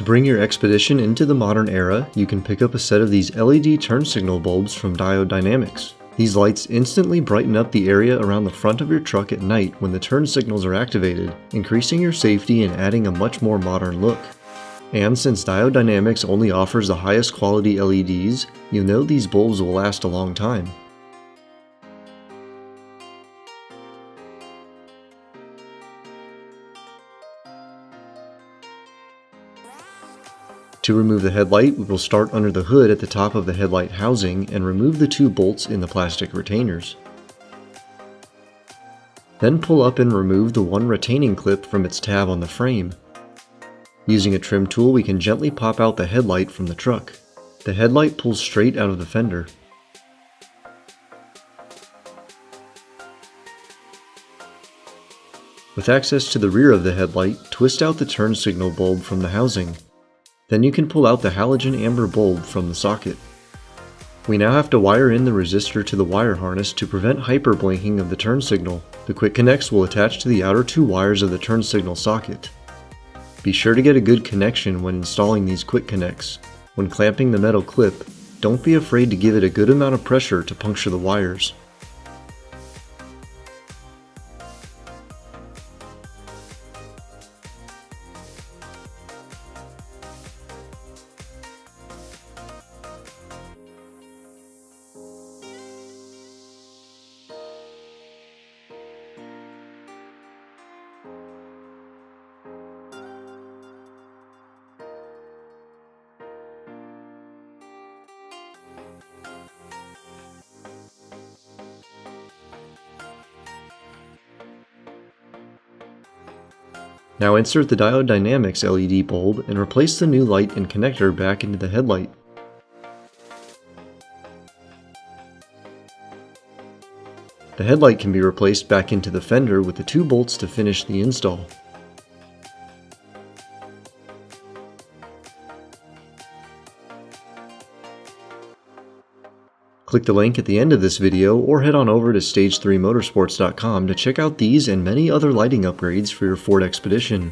To bring your Expedition into the modern era, you can pick up a set of these LED turn signal bulbs from Diode Dynamics. These lights instantly brighten up the area around the front of your truck at night when the turn signals are activated, increasing your safety and adding a much more modern look. And since Diode Dynamics only offers the highest quality LEDs, you know these bulbs will last a long time. To remove the headlight, we will start under the hood at the top of the headlight housing and remove the two bolts in the plastic retainers. Then pull up and remove the one retaining clip from its tab on the frame. Using a trim tool, we can gently pop out the headlight from the truck. The headlight pulls straight out of the fender. With access to the rear of the headlight, twist out the turn signal bulb from the housing. Then you can pull out the halogen amber bulb from the socket. We now have to wire in the resistor to the wire harness to prevent hyperblinking of the turn signal. The quick connects will attach to the outer two wires of the turn signal socket. Be sure to get a good connection when installing these quick connects. When clamping the metal clip, don't be afraid to give it a good amount of pressure to puncture the wires. Now insert the Diode Dynamics LED bulb and replace the new light and connector back into the headlight. The headlight can be replaced back into the fender with the two bolts to finish the install. Click the link at the end of this video or head on over to stage3motorsports.com to check out these and many other lighting upgrades for your Ford Expedition.